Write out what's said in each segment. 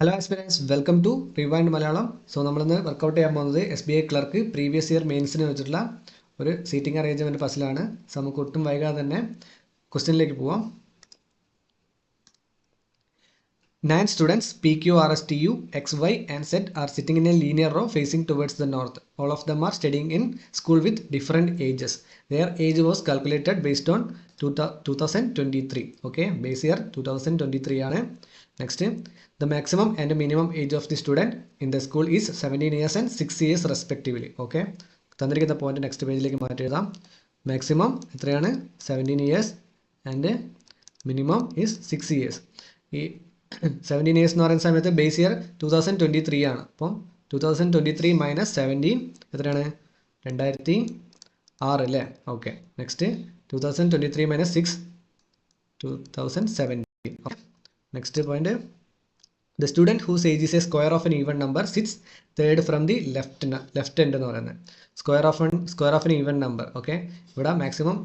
Hello aspirants, welcome to rewind Malayalam. So നമ്മളിന്ന് workout ചെയ്യാൻ പോകുന്നത് SBI ക്ലർക്ക് പ്രീവിയസ് ഇയർ മെയിൻസിന് വെച്ചിട്ടുള്ള ഒരു സീറ്റിംഗ് അറേഞ്ച്മെൻറ്റ് പസിലാണ്. സോ നമുക്ക് ഒട്ടും വൈകാതെ തന്നെ ക്വസ്റ്റ്യനിലേക്ക് പോവാം. 9 students PQRSTU XY and Z are sitting in a linear row facing towards the north. All of them are studying in school with different ages. Their age was calculated based on 2023. Okay, base year 2023 ആണ്. Next, the maximum and minimum age of the student in the school is 17 years and 6 years respectively. Okay, തന്നിരിക്കുന്ന point next പേജിലേക്ക് മാറ്റി എഴുതാം. Maximum എത്രയാണ്? 17 years and minimum is 6 years. ഈ 17 years എന്ന് പറയുന്ന സമയത്ത് ബേസ് ഇയർ 2023 ആണ്. അപ്പം 2023 മൈനസ് 17 എത്രയാണ്? 2006 അല്ലേ? Okay. Next 2023 minus 6 2017. Next point, the student whose age is a square of an even number sits third from the left end എന്ന് പറയുന്നത്. Square of an even number. Okay, ഇവിടെ maximum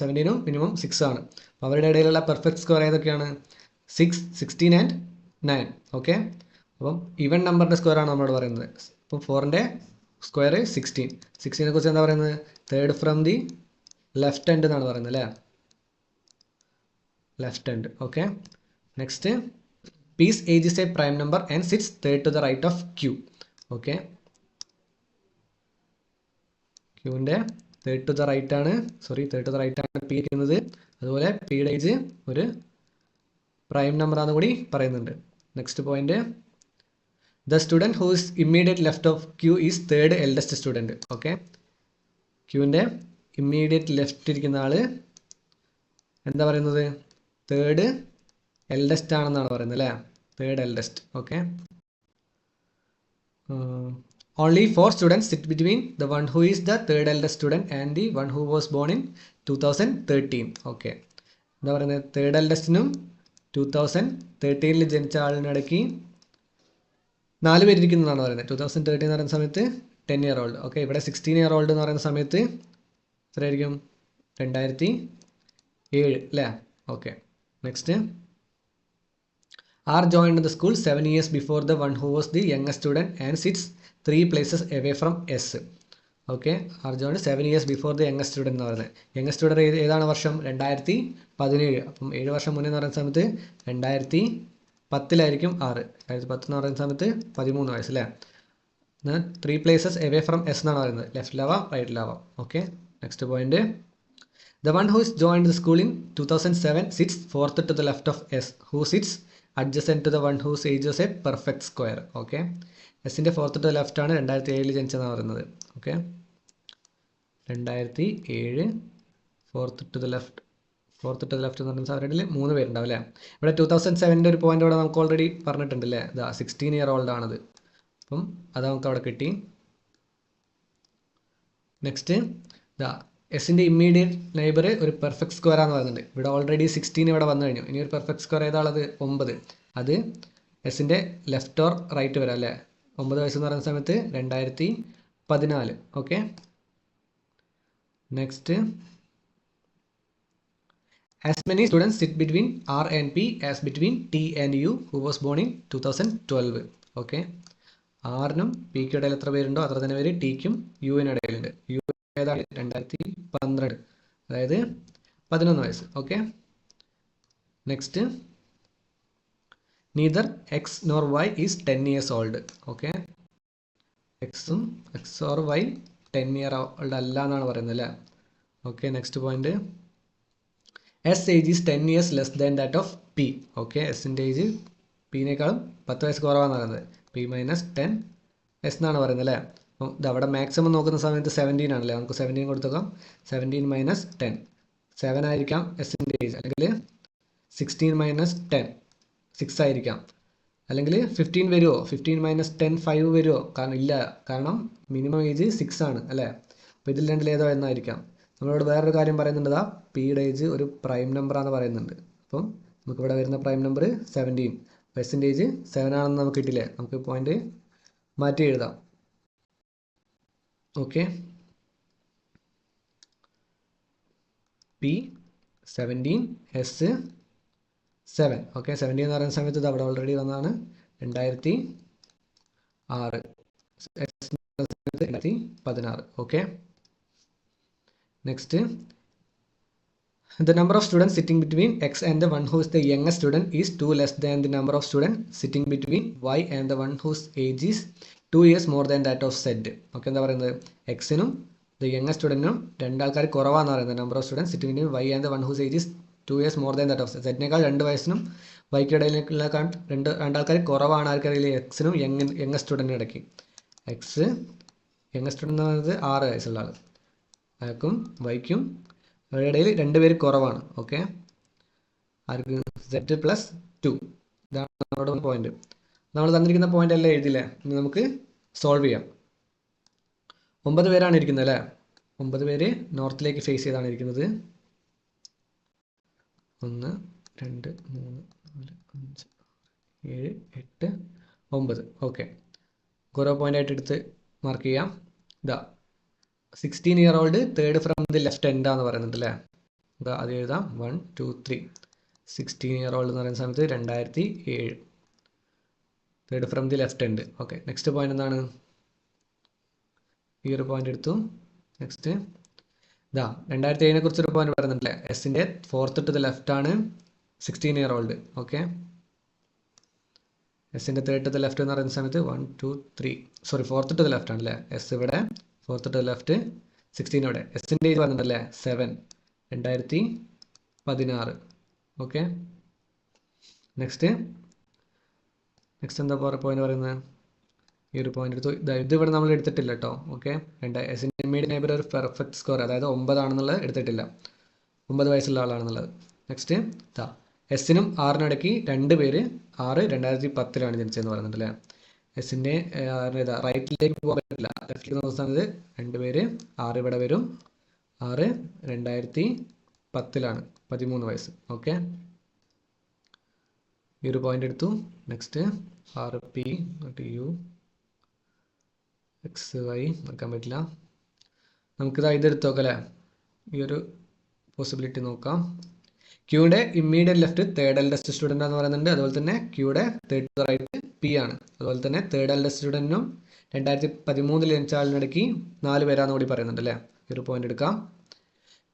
17ഉം minimum 6 ആണ്. അപ്പോൾ അവരുടെ ഇടയിലുള്ള പെർഫെക്റ്റ് സ്ക്വയർ ഏതൊക്കെയാണ്? 6, 16 and 9. Okay, അപ്പം ഈവൻ നമ്പറിൻ്റെ സ്ക്വയർ ആണ് നമ്മളോട് പറയുന്നത്. അപ്പം 4ൻ്റെ സ്ക്വയർ 16. 16നെ കുറിച്ച് എന്താ പറയുന്നത്? Third from the left end എന്നാണ് പറയുന്നത് അല്ലേ? Left end. Okay. Next, P's age is a prime number and sits third to the right of Q. Okay, ക്യൂവിൻ്റെ തേർഡ് ടു ദ റൈറ്റ് ആണ് പി ഇരിക്കുന്നത്. അതുപോലെ പിയുടെ ഏജ് ഒരു പ്രൈം നമ്പർ ആണെന്ന് കൂടി പറയുന്നുണ്ട്. Next point, the student who is immediate left of Q is third eldest student. Okay, ക്യൂവിൻ്റെ ഇമ്മീഡിയറ്റ് ലെഫ്റ്റ് ഇരിക്കുന്ന ആള് എന്താ പറയുന്നത്? തേർഡ് എൽഡസ്റ്റ് ആണെന്നാണ് പറയുന്നത് അല്ലേ? Third eldest. Okay, only 4 students sit between the one who is the third eldest student and the one who was born in 2013. Okay, എന്താ പറയുന്നത്? തേർഡ് എൽഡസ്റ്റിനും 2013 ജനിച്ച ആളിനിടയ്ക്ക് 4 പേരിരിക്കുന്നതാണ് പറയുന്നത്. 2013 എന്ന് പറയുന്ന സമയത്ത് 10 year old. ഓക്കെ, ഇവിടെ 16 year old എന്ന് പറയുന്ന സമയത്ത് എത്രയായിരിക്കും? 2007 അല്ലേ? Okay. Next, R joined the school 7 years before the one who was the youngest student and sits 3 places away from S. Okay, R joined 7 years before the youngest student എന്ന് പറയുന്നത്. Youngest student ഏതാണ് വർഷം? 2017. അപ്പം 7 വർഷം മുന്നേ എന്ന് പറയുന്ന സമയത്ത് 2010 ആറ്. 2010 എന്ന് പറയുന്ന സമയത്ത് 13 വയസ്സ് അല്ലേ? 3 places away from S എന്നാണ് പറയുന്നത്. ലെഫ്റ്റിലാവാം റൈറ്റിലാവാം. Okay. Next point, the one who is joined the school in 2007 sits fourth to the left of S, who sits adjacent to the one whose age is a perfect square. Okay, എസിൻ്റെ fourth to left ആണ് 2007 ജനിച്ചതെന്ന് പറയുന്നത്. Okay, 2007 fourth to the left എന്ന് പറയുന്ന അവരുടെ 3 പേരുണ്ടാവും അല്ലേ? ഇവിടെ 2007 ഒരു പോയിന്റ് ഇവിടെ നമുക്ക് ഓൾറെഡി പറഞ്ഞിട്ടുണ്ട് അല്ലേ? ഇതാ 16 year old ആണത്. അപ്പം അത് നമുക്ക് അവിടെ കിട്ടി. നെക്സ്റ്റ്, ഇതാ എസിൻ്റെ ഇമ്മീഡിയറ്റ് നെയ്ബർ ഒരു പെർഫെക്റ്റ് സ്ക്വയർ ആണെന്ന് പറയുന്നുണ്ട്. ഇവിടെ ഓൾറെഡി 16 ഇവിടെ വന്നു കഴിഞ്ഞു. ഇനി ഒരു പെർഫെക്റ്റ് സ്ക്വയർ ഏതാണത്? 9. അത് എസിൻ്റെ ലെഫ്റ്റ് ഓർ റൈറ്റ് വരാം അല്ലേ? 9 വയസ്സെന്ന് പറയുന്ന സമയത്ത് 2014. Okay. Next, as many students sit between R and P as between T and U who was born in 2012. Okay, ആറിനും പിക്കും ഇടയിൽ എത്ര പേരുണ്ടോ അത്ര തന്നെ പേര് ടിക്കും യുവിനും ഇടയിലുണ്ട്. യു ഏതാണ്? 2012, അതായത് 11 വയസ്സ്. Okay. Next, neither x nor y is 10 years old. Okay, എക്സും X or Y 10 year old അല്ല എന്നാണ് പറയുന്നത് അല്ലേ? Okay. Next point, S age is 10 years less than that of P. Okay, എസിൻ്റെ ഏജ് പിന്നേക്കാളും 10 വയസ്സ് കുറവാണെന്ന് പറയുന്നത്. പി മൈനസ് 10 എസ് എന്നാണ് പറയുന്നത് അല്ലേ? അപ്പം ഇത് അവിടെ മാക്സിമം നോക്കുന്ന സമയത്ത് 17 ആണല്ലേ? നമുക്ക് 17 കൊടുത്തേക്കാം. 17 മൈനസ് 10 7 ആയിരിക്കാം എസിൻ്റെ ഏജ്, അല്ലെങ്കിൽ 16 മൈനസ് 10 6 ആയിരിക്കാം, അല്ലെങ്കിൽ 15 വരുമോ? 15 മൈനസ് 10 5 വരുമോ? കാരണം ഇല്ല, കാരണം മിനിമം ഏജ് 6 ആണ് അല്ലേ? അപ്പോൾ ഇതിൽ രണ്ടിലേതോ എന്നായിരിക്കാം. നമ്മളോട് വേറൊരു കാര്യം പറയുന്നുണ്ട്, പിയുടെ ഏജ് ഒരു പ്രൈം നമ്പറാണെന്ന് പറയുന്നുണ്ട്. അപ്പം നമുക്കിവിടെ വരുന്ന പ്രൈം നമ്പർ 17. എസിൻ്റെ ഏജ് 7 ആണെന്ന് നമുക്ക് കിട്ടില്ലേ? നമുക്ക് പോയിന്റ് മാറ്റി എഴുതാം. Okay, P 17 S 7. ഓക്കെ, 17 എന്ന് പറയുന്ന സമയത്ത് ഇത് അവിടെ ഓൾറെഡി വന്നതാണ്. 2006. 2016. Okay. Next, the number of students sitting between x and the one who is the youngest student is 2 less than the number of students sitting between y and the one whose age is 2 years more than that of z. Okay, എന്താ പറയുന്നത്? എക്സിനും the youngest സ്റ്റുഡൻറ്റിനും രണ്ടാൾക്കാർ കുറവാന്ന് പറയുന്നത്. Number of students sitting between y and the one whose age is 2 years more than that of z. z-നേക്കാൾ 2 വയസ്സിനും വൈക്ക് ഇടയിലേക്കുള്ള രണ്ടാൾക്കാർ കുറവാണ് ആർക്കറിയില്ല, എക്സിനും youngest സ്റ്റുഡൻറ്റിനും ഇടയ്ക്ക്. X youngest student എന്ന് പറയുന്നത് 6 വയസ്സുള്ള ആൾ, അയാൾക്കും വൈക്കും അവരുടെ ഇടയിൽ 2 പേര് കുറവാണ്. ഓക്കെ, ആർക്ക്? z+2. ഇതാണ് നമ്മുടെ പോയിന്റ്. നമ്മൾ തന്നിരിക്കുന്ന പോയിന്റ് അല്ലേ എഴുതില്ലേ, ഇനി നമുക്ക് സോൾവ് ചെയ്യാം. 9 പേരാണ് ഇരിക്കുന്നത് അല്ലേ? 9 പേര് നോർത്തിലേക്ക് ഫേസ് ചെയ്താണ് ഇരിക്കുന്നത്. 1 2 3 4 5 7 8 9. ഓക്കെ, ഓരോ പോയിന്റ് ആയിട്ട് എടുത്ത് മാർക്ക് ചെയ്യാം. ഇതാ 16 year old third from the left end എന്ന് പറയുന്നുണ്ട് അല്ലേ? ഇതാ അത് എഴുതാം. 1 2 3. 16 year old എന്ന് പറയുന്ന സമയത്ത് 2007, third from the left end. Okay, next point എന്താണ്? ഈ ഒരു പോയിന്റ് എടുത്തു. നെക്സ്റ്റ് ഇതാ 2007 കുറിച്ചൊരു പോയിന്റ് പറയുന്നുണ്ടല്ലേ? എസിന്റെ ഫോർത്ത് ടു ദ ലെഫ്റ്റ് ആണ് 16 year old. ഓക്കെ, എസിന്റെ തേർഡ് ടു ദ ലെഫ്റ്റ് എന്ന് പറയുന്ന സമയത്ത് 1 2 3, sorry fourth to the left ആണല്ലേ? എസ് ഇവിടെ ഫോർത്ത് ടു ദ ലെഫ്റ്റ്, 16 ഇവിടെ. എസിന്റെ ഇത് പറഞ്ഞിട്ടുണ്ടല്ലേ? 7, 2016. ഓക്കെ, നെക്സ്റ്റ് എന്താ പോയിന്റ് പറയുന്നത്? ഈ ഒരു പോയിന്റ് എടുത്തു. ഇത് ഇവിടെ നമ്മൾ എടുത്തിട്ടില്ല കേട്ടോ. ഓക്കെ, എസിന്റെ ഇമ്മീഡിയറ്റ് നെയ്ബർ ഒരു പെർഫെക്റ്റ് സ്കോർ, അതായത് 9 ആണെന്നുള്ളത് എടുത്തിട്ടില്ല, 9 വയസ്സുള്ള ആളാണെന്നുള്ളത്. നെക്സ്റ്റ് ഇതാ എസിനും 6നും ഇടയ്ക്ക് 2 പേര് 6 2010 ജനിച്ചതെന്ന് പറയുന്നുണ്ട് അല്ലേ? എസിന്റെ ഇതാ റൈറ്റിലേക്ക് പോകാൻ പറ്റില്ല, ലെഫ്റ്റിലേക്ക് നോക്കുന്നത് 2 പേര് 6 ഇവിടെ വരും. 6 2010 13 വയസ്സ്. ഓക്കെ, ഈ ഒരു പോയിന്റ് എടുത്തു. നെക്സ്റ്റ് RP TU XY നോക്കാൻ പറ്റില്ല. നമുക്കിതാ ഇതെടുത്ത് നോക്കാം അല്ലേ? ഈ ഒരു പോസിബിലിറ്റി നോക്കാം. ക്യൂയുടെ immediate left third eldest student എന്ന് പറയുന്നുണ്ട്. അതുപോലെ തന്നെ ക്യൂയുടെ തേർഡ് ടു റൈറ്റ് പി ആണ്. അതുപോലെ തന്നെ തേർഡ് എൽഡസ്റ്റ് സ്റ്റുഡൻറ്റിനും 2013 ജനിച്ച ആളിനിടയ്ക്ക് 4 പേരാന്ന് കൂടി പറയുന്നുണ്ട് അല്ലേ? ഈ ഒരു പോയിന്റ് എടുക്കാം.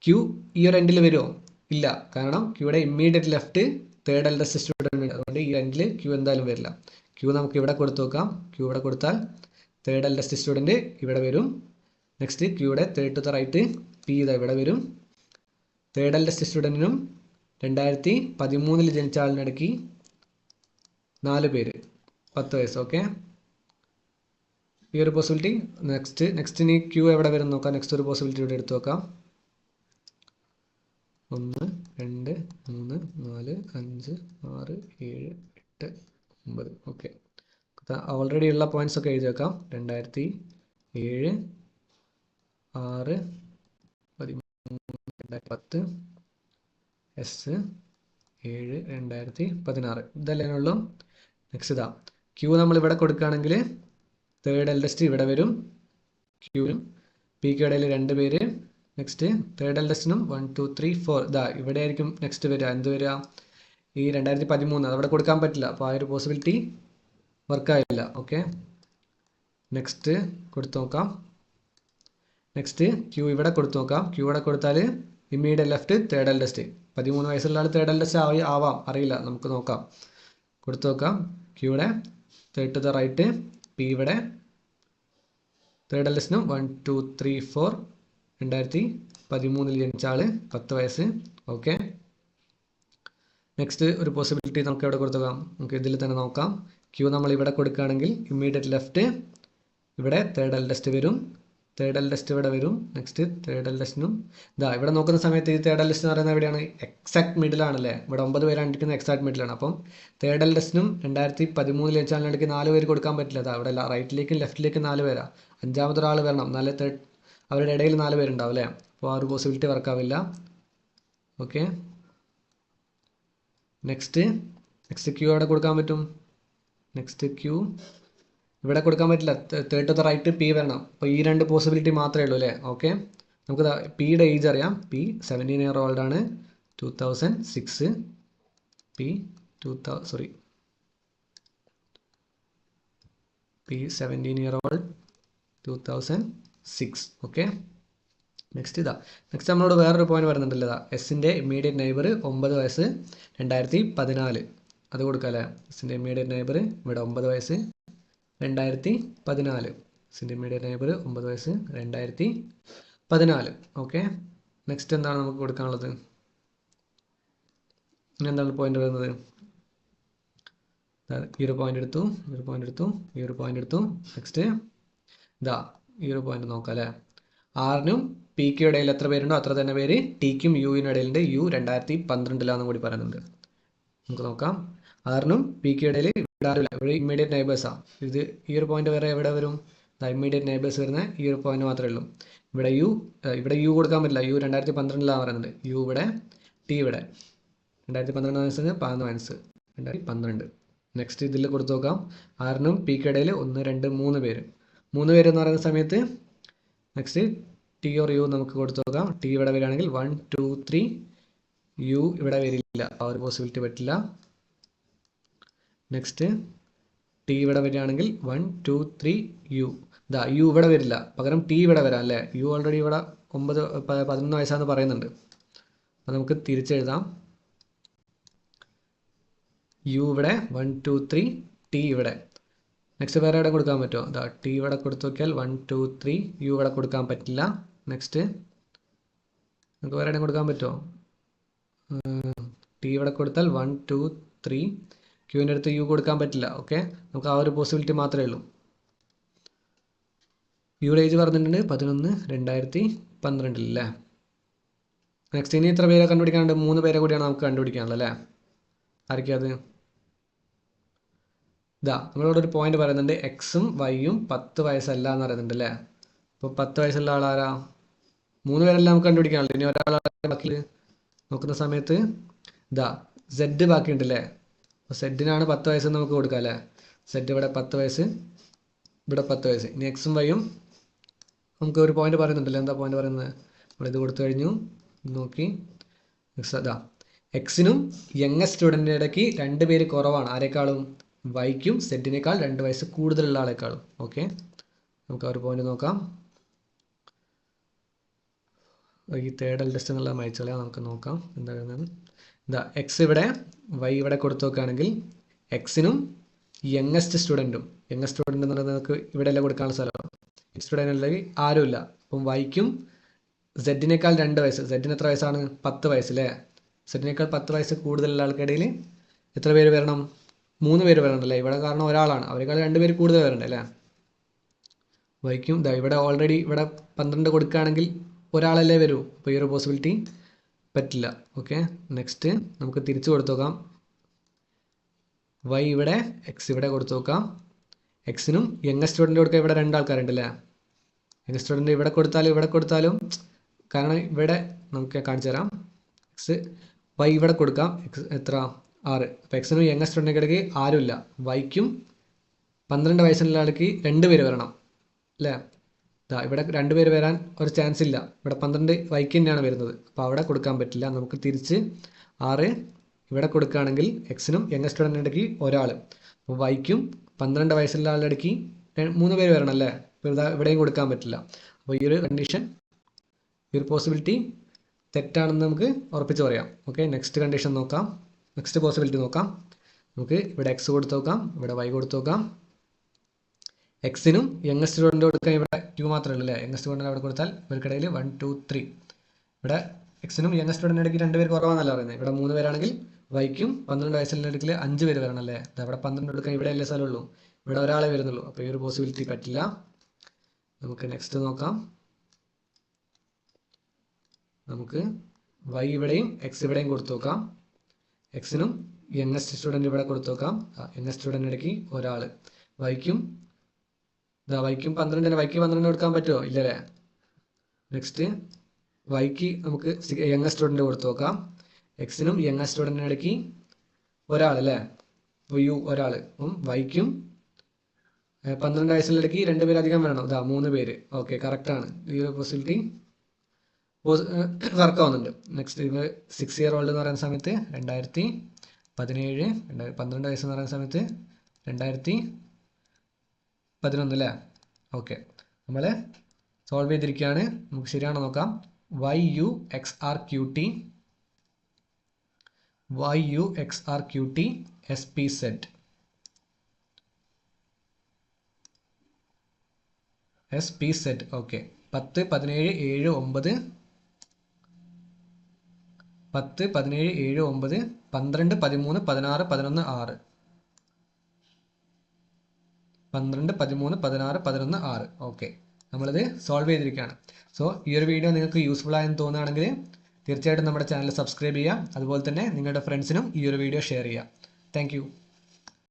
ക്യൂ ഈ ഒരു എൻഡിൽ വരുമോ? ഇല്ല, കാരണം ക്യൂയുടെ immediate left third eldest student ഉണ്ട്. അതുകൊണ്ട് ഈ എൻഡിൽ ക്യൂ എന്തായാലും വരില്ല. ക്യൂ നമുക്ക് ഇവിടെ കൊടുത്തു നോക്കാം. ക്യൂ ഇവിടെ കൊടുത്താൽ തേർഡ് എൽഡസ്റ്റ് സ്റ്റുഡൻറ്റ് ഇവിടെ വരും. നെക്സ്റ്റ് ക്യൂയുടെ third to the right P ഇതാ ഇവിടെ വരും. തേർഡ് എൽഡസ്റ്റ് സ്റ്റുഡൻറ്റിനും 2013 ജനിച്ച ആളിനിടയ്ക്ക് 4 പേര് 10 വയസ്സ്. ഓക്കെ, ഈ ഒരു പോസിബിലിറ്റി. നെക്സ്റ്റ് ഇനി ക്യൂ എവിടെ വരും നോക്കാം. നെക്സ്റ്റ് ഒരു പോസിബിലിറ്റി ഇവിടെ എടുത്തു നോക്കാം. 1 2 3 4 5 6 7 8 9. ഓക്കെ, ഓൾറെഡി ഉള്ള പോയിന്റ്സ് ഒക്കെ എഴുതി വെക്കാം. 2007 6 13 2010 എസ് 7 2016 ഇതല്ലേ ഉള്ളൂ. നെക്സ്റ്റ് ഇതാ ക്യൂ നമ്മൾ ഇവിടെ കൊടുക്കുകയാണെങ്കിൽ തേർഡ് എൽഡസ്റ്റ് ഇവിടെ വരും. ക്യൂവിനും പിക്ക് ഇടയിൽ 2 പേര്. നെക്സ്റ്റ് തേർഡ് എൽഡസ്റ്റിനും 1 2 3 4 ഇതാ ഇവിടെ ആയിരിക്കും നെക്സ്റ്റ് വരിക. എന്ത് വരിക? ഈ 2013 അതവിടെ കൊടുക്കാൻ പറ്റില്ല. അപ്പോൾ ആ ഒരു പോസിബിലിറ്റി വർക്കായില്ല. ഓക്കെ, നെക്സ്റ്റ് കൊടുത്തു നോക്കാം. നെക്സ്റ്റ് ക്യൂ ഇവിടെ കൊടുത്തു നോക്കാം. ക്യൂ ഇവിടെ കൊടുത്താൽ ഇമ്മീഡിയറ്റ് ലെഫ്റ്റ് തേർഡ് എൽഡസ്റ്റ്, 13 വയസ്സുള്ള ആൾ തേർഡ് എൽഡസ്റ്റ് ആവാം, അറിയില്ല, നമുക്ക് നോക്കാം. കൊടുത്തു നോക്കാം. ക്യൂയുടെ third to the right P ഇവിടെ തേർഡ് എൽഡസ്റ്റിനും 1 2 3 4 2013 ജനിച്ച ആള് 10 വയസ്സ്. ഓക്കെ, നെക്സ്റ്റ് ഒരു പോസിബിലിറ്റി നമുക്ക് എവിടെ കൊടുത്തു നോക്കാം. നമുക്ക് ഇതിൽ തന്നെ നോക്കാം. ക്യൂ നമ്മൾ ഇവിടെ കൊടുക്കുകയാണെങ്കിൽ ഇമ്മീഡിയറ്റ് ലെഫ്റ്റ് ഇവിടെ തേർഡ് എൽഡസ്റ്റ് വരും. തേർഡ് എൽഡസ്റ്റ് ഇവിടെ വരും. നെക്സ്റ്റ് തേർഡ് എൽഡസ്റ്റിനും ഇതാ ഇവിടെ നോക്കുന്ന സമയത്ത് ഈ തേർഡ് എൽഡസ്റ്റ് എന്ന് പറയുന്നത് എവിടെയാണ്? എക്സാക്ട് മിഡിലാണല്ലേ? ഇവിടെ 9 പേരാണ് ഇരിക്കുന്നത്, എക്സാക്ട് മിഡിലാണ്. അപ്പം തേർഡ് എൽഡസ്റ്റിനും 2013 ജനിച്ചാലിനിടയ്ക്ക് 4 പേര് കൊടുക്കാൻ പറ്റില്ല. അതാ ഇവിടെ റൈറ്റിലേക്കും ലെഫ്റ്റിലേക്കും 4 പേരാ. 5ാമത്തെ ഒരാൾ വരണം, നല്ല അവരുടെ ഇടയിൽ 4 പേരുണ്ടാവും അല്ലേ? അപ്പോൾ ആ ഒരു പോസിബിലിറ്റി വർക്കാവില്ല. ഓക്കെ, നെക്സ്റ്റ് ക്യൂ എവിടെ കൊടുക്കാൻ പറ്റും? നെക്സ്റ്റ് ക്യൂ ഇവിടെ കൊടുക്കാൻ പറ്റില്ല. Third to the right P വരണം. അപ്പോൾ ഈ 2 പോസിബിലിറ്റി മാത്രമേ ഉള്ളൂ അല്ലേ? ഓക്കെ, നമുക്ക് പിയുടെ ഏജ് അറിയാം. പി 17 year old ആണ്. 2006 P 2000 17-year-old 2006. Okay, next next നമ്മളോട് വേറൊരു പോയിന്റ് പറയുന്നുണ്ടല്ലോ, എസിൻ്റെ ഇമ്മീഡിയറ്റ് നെയ്ബർ 9 വയസ്സ് 2014. അത് കൊടുക്കാം അല്ലേ. എസിൻ്റെ ഇമ്മീഡിയറ്റ് നെയ്ബർ ഇവിടെ 9 വയസ്സ് 2014. എസിൻ്റെ ഇമ്മീഡിയറ്റ് നെയ്ബർ 9 വയസ്സ് 2014. ഓക്കെ, നെക്സ്റ്റ് എന്താണ് നമുക്ക് കൊടുക്കാനുള്ളത്? ഇനി എന്താണ് പോയിന്റ് വരുന്നത്? ഈ ഒരു പോയിന്റ് എടുത്തു, ഈ ഒരു പോയിന്റ് എടുത്തു. നെക്സ്റ്റ് ഈ ഒരു പോയിന്റ് നോക്കാം അല്ലേ. ആറിനും പിക്കും ഇടയിൽ എത്ര പേരുണ്ടോ അത്ര തന്നെ പേര് ടിക്കും യുവിനും ഇടയിലുണ്ട്. യു 2012 കൂടി പറയുന്നുണ്ട്. നമുക്ക് നോക്കാം. ആറിനും പിക്കും ഇടയിൽ ഇവിടെ ആരില്ല, ഇവിടെ ഇമ്മീഡിയറ്റ് നെയ്ബേഴ്സാണ്. ഇത് ഈ ഒരു പോയിന്റ് വേറെ എവിടെ വരും? ഇമ്മീഡിയറ്റ് നെയ്ബേഴ്സ് വരുന്ന ഈ ഒരു പോയിന്റ് മാത്രമേ ഉള്ളൂ. ഇവിടെ യു കൊടുക്കാൻ പറ്റില്ല. യു 2012 പറയുന്നത്. യു ഇവിടെ, ടി ഇവിടെ. 2012 വയസ്സ് 11 വയസ്സ് 2012. നെക്സ്റ്റ് ഇതിൽ കൊടുത്തു നോക്കാം. ആറിനും പിക്കും ഇടയിൽ 1 2 3 പേര്. 3 പേര് എന്ന് പറയുന്ന സമയത്ത് നെക്സ്റ്റ് ടി ഓർ യു നമുക്ക് കൊടുത്തു നോക്കാം. ടി ഇവിടെ വരികയാണെങ്കിൽ 1 2 3. യു ഇവിടെ വരില്ല, ആ ഒരു പോസിബിലിറ്റി പറ്റില്ല. നെക്സ്റ്റ് ടി ഇവിടെ വരികയാണെങ്കിൽ 1 2 3 യു. യു ഇവിടെ വരില്ല, പകരം ടി ഇവിടെ വരാം അല്ലേ. യു ഓൾറെഡി ഇവിടെ 11 വയസ്സാന്ന് പറയുന്നുണ്ട്. അപ്പോൾ നമുക്ക് തിരിച്ചെഴുതാം. യു ഇവിടെ 1 2 3, ടി ഇവിടെ. നെക്സ്റ്റ് വേറെ എവിടെ കൊടുക്കാൻ പറ്റുമോ? ടി ഇവിടെ കൊടുത്തു നോക്കിയാൽ 1 2 3. യു ഇവിടെ കൊടുക്കാൻ പറ്റില്ല. നെക്സ്റ്റ് നമുക്ക് വേറെ എവിടെ കൊടുക്കാൻ പറ്റുമോ? ടി ഇവിടെ കൊടുത്താൽ 1 2 3. ക്യൂവിൻ്റെ അടുത്ത് യു കൊടുക്കാൻ പറ്റില്ല. ഓക്കെ, നമുക്ക് ആ ഒരു പോസിബിലിറ്റി മാത്രമേ ഉള്ളൂ. യുടെ ഏജ് പറഞ്ഞിട്ടുണ്ട് 11 2012 അല്ലേ. നെക്സ്റ്റ് ഇനി എത്ര പേരെ കണ്ടുപിടിക്കാനുണ്ട്? 3 പേരെ കൂടിയാണ് നമുക്ക് കണ്ടുപിടിക്കാനുള്ളത് അല്ലേ. ആയിരിക്കും അത്? നമ്മളോട് ഒരു പോയിന്റ് പറയുന്നുണ്ട്, എക്സും വൈയും 10 വയസ്സല്ല എന്ന് പറയുന്നുണ്ട് അല്ലേ. അപ്പോൾ 10 വയസ്സുള്ള ആളാരാ? 3 പേരെല്ലാം നമുക്ക് കണ്ടുപിടിക്കാനുള്ളൂ. ഇനി ഒരാൾ ബാക്കി നോക്കുന്ന സമയത്ത് സെഡ് ബാക്കിയുണ്ട് അല്ലേ. അപ്പോൾ സെഡിനാണ് 10 വയസ്സ് നമുക്ക് കൊടുക്കാം അല്ലേ. സെഡ് ഇവിടെ 10 വയസ്സ്, ഇവിടെ 10 വയസ്സ്. ഇനി എക്സും വൈയും നമുക്ക് ഒരു പോയിന്റ് പറയുന്നുണ്ടല്ലോ. എന്താ പോയിന്റ് പറയുന്നത്? നമ്മളിത് കൊടുത്തു കഴിഞ്ഞു, നോക്കി. എക്സിനും യങ്ങസ്റ്റ് സ്റ്റുഡൻറ്റിൻ്റെ ഇടയ്ക്ക് 2 പേര് കുറവാണ്. ആരെക്കാളും? വൈക്കും സെഡിനേക്കാൾ 2 വയസ്സ് കൂടുതലുള്ള ആളെക്കാളും. ഓക്കെ, നമുക്ക് ആ ഒരു പോയിന്റ് നോക്കാം. ഈ തേർഡ് എൽഡസ്റ്റ് എന്നുള്ള മയച്ചോളെ നമുക്ക് നോക്കാം എന്താ വരുന്നത്. എക്സ് ഇവിടെ, വൈ ഇവിടെ കൊടുത്തു നോക്കുകയാണെങ്കിൽ എക്സിനും യങ്ങസ്റ്റ് സ്റ്റുഡൻറ്റും, യങ്ങസ്റ്റ് സ്റ്റുഡൻറ്റ് എന്ന് പറയുന്നത് നമുക്ക് ഇവിടെ അല്ല കൊടുക്കാനുള്ള സ്ഥലമാണ്. സ്റ്റുഡൻറ്റ് അല്ലെങ്കിൽ ആരുമില്ല. അപ്പം വൈക്കും സെഡിനേക്കാൾ 2 വയസ്സ്. സെഡിന് എത്ര വയസ്സാണ്? 10 വയസ്സ് അല്ലേ. സെഡിനേക്കാൾ 10 വയസ്സ് കൂടുതലുള്ള ആൾക്കിടയിൽ എത്ര പേര് വരണം? 3 പേര് വരണം അല്ലേ. ഇവിടെ കാരണം ഒരാളാണ്, അവരെക്കാൾ 2 പേര് കൂടുതൽ വരണ്ടേ അല്ലേ. വൈക്കും ഇവിടെ ഓൾറെഡി ഇവിടെ 12 കൊടുക്കുകയാണെങ്കിൽ ഒരാളല്ലേ വരൂ. അപ്പോൾ ഈ ഒരു പോസിബിലിറ്റി പറ്റില്ല. ഓക്കെ, നെക്സ്റ്റ് നമുക്ക് തിരിച്ചു കൊടുത്തു നോക്കാം. വൈ ഇവിടെ, എക്സ് ഇവിടെ കൊടുത്തു നോക്കാം. എക്സിനും യങ്ങസ്റ്റ് സ്റ്റുഡൻറ്റ് കൊടുക്കുക. ഇവിടെ 2 ആൾക്കാരുണ്ട് അല്ലേ. യങ്ങസ്റ്റ് സ്റ്റുഡൻറ്റ് ഇവിടെ കൊടുത്താലും കാരണം ഇവിടെ നമുക്ക് കാണിച്ചു തരാം. എക്സ് വൈ ഇവിടെ കൊടുക്കാം. എക്സ് എത്ര? 6. അപ്പോൾ എക്സിനും യങ്ങസ്റ്റ് സ്റ്റുഡൻറ്റിൻ്റെ ഇടയ്ക്ക് ആരുമില്ല. വൈക്കും 12 വയസ്സുള്ള ആൾക്ക് 2 പേര് വരണം അല്ലേ. ഇവിടെ 2 പേര് വരാൻ ഒരു ചാൻസ് ഇല്ല. ഇവിടെ 12 വൈക്ക് തന്നെയാണ് വരുന്നത്. അപ്പോൾ അവിടെ കൊടുക്കാൻ പറ്റില്ല. നമുക്ക് തിരിച്ച് 6 ഇവിടെ കൊടുക്കുകയാണെങ്കിൽ എക്സിനും യങ്ങസ്റ്റ് സ്റ്റുഡൻറ്റിൻ്റെ ഇടയ്ക്ക് ഒരാൾ. അപ്പോൾ വൈക്കും 12 വയസ്സുള്ള ആളുടെ ഇടയ്ക്ക് 3 പേര് വരണം അല്ലേ. ഇപ്പോൾ ഇവിടെയും കൊടുക്കാൻ പറ്റില്ല. അപ്പോൾ ഈ ഒരു കണ്ടീഷൻ, ഈ ഒരു പോസിബിലിറ്റി തെറ്റാണെന്ന് നമുക്ക് ഉറപ്പിച്ച് പറയാം. ഓക്കെ, നെക്സ്റ്റ് കണ്ടീഷൻ നോക്കാം. നെക്സ്റ്റ് പോസിബിലിറ്റി നോക്കാം. നമുക്ക് ഇവിടെ എക്സ് കൊടുത്തു നോക്കാം, ഇവിടെ വൈ കൊടുത്തു നോക്കാം. എക്സിനും യങ്ങസ്റ്റ് സ്റ്റുഡൻറ്റ് കൊടുക്കാൻ ഇവിടെ ക്യൂ മാത്രമേ ഉള്ളൂ അല്ലേ. യങ്ങസ്റ്റ് സ്റ്റുഡൻറ്റ് അവിടെ കൊടുത്താൽ ഇവർക്കിടയിൽ 1 2 3. ഇവിടെ എക്സിനും യങ്ങസ്റ്റ് സ്റ്റുഡൻറ്റിൻ്റെ ഇടയ്ക്ക് 2 പേര് കുറവാണെന്നല്ല പറയുന്നത്. ഇവിടെ 3 പേരാണെങ്കിൽ വൈക്കും 12 വയസ്സിൻ്റെ ഇടയ്ക്ക് 5 പേര് വരണം അല്ലേ. അവിടെ 12 കൊടുക്കാൻ ഇവിടെ അല്ലേ സ്ഥലമുള്ളൂ. ഇവിടെ ഒരാളെ വരുന്നുള്ളൂ. അപ്പോൾ ഈ ഒരു പോസിബിലിറ്റി പറ്റില്ല. നമുക്ക് നെക്സ്റ്റ് നോക്കാം. നമുക്ക് വൈ ഇവിടെയും എക്സ് ഇവിടെയും കൊടുത്തു നോക്കാം. എക്സിനും യങ്ങസ്റ്റ് സ്റ്റുഡൻറ്റ് ഇവിടെ കൊടുത്തു നോക്കാം. യങ്ങസ്റ്റ് സ്റ്റുഡൻറ്റിൻ്റെ ഇടയ്ക്ക് ഒരാൾ. വൈക്കും 12, വൈക്ക് 12 കൊടുക്കാൻ പറ്റുമോ? ഇല്ലല്ലേ. നെക്സ്റ്റ് വൈക്ക് നമുക്ക് യങ്ങസ്റ്റ് സ്റ്റുഡൻറ്റ് കൊടുത്തു നോക്കാം. എക്സിനും യങ്ങസ്റ്റ് സ്റ്റുഡൻറ്റിൻ്റെ ഇടയ്ക്ക് ഒരാൾ അല്ലേ. യു ഒരാൾ. വൈക്കും 12 വയസ്സിൻ്റെ ഇടയ്ക്ക് 2 പേര് അധികം വേണം. 3 പേര്. ഓക്കെ, കറക്റ്റാണ്. ഈ ഒരു പോസിബിലിറ്റി വർക്ക് ആവുന്നുണ്ട്. നെക്സ്റ്റ് 6 ഇയർ ഓൾഡ് എന്ന് പറയുന്ന സമയത്ത് 2017, 12 വയസ്സെന്ന് പറയുന്ന സമയത്ത് 2012 11 അല്ലേ? ഓക്കെ, നമ്മൾ സോൾവ് ചെയ്തിരിക്കുകയാണ്. നമുക്ക് ശരിയാണോ നോക്കാം. YUXRQT SPZ. ഓക്കെ, 10, 17, 7, 9 10, 17, 7, 9 12, 13, 16, 11, 6 12, 13, 16, 11, 6. ഓക്കെ, നമ്മളിത് സോൾവ് ചെയ്തിരിക്കുകയാണ്. സോ ഈ ഒരു വീഡിയോ നിങ്ങൾക്ക് യൂസ്ഫുൾ ആയെന്ന് തോന്നുകയാണെങ്കിൽ തീർച്ചയായിട്ടും നമ്മുടെ ചാനൽ സബ്സ്ക്രൈബ് ചെയ്യുക. അതുപോലെ തന്നെ നിങ്ങളുടെ ഫ്രണ്ട്സിനും ഈ ഒരു വീഡിയോ ഷെയർ ചെയ്യുക. താങ്ക്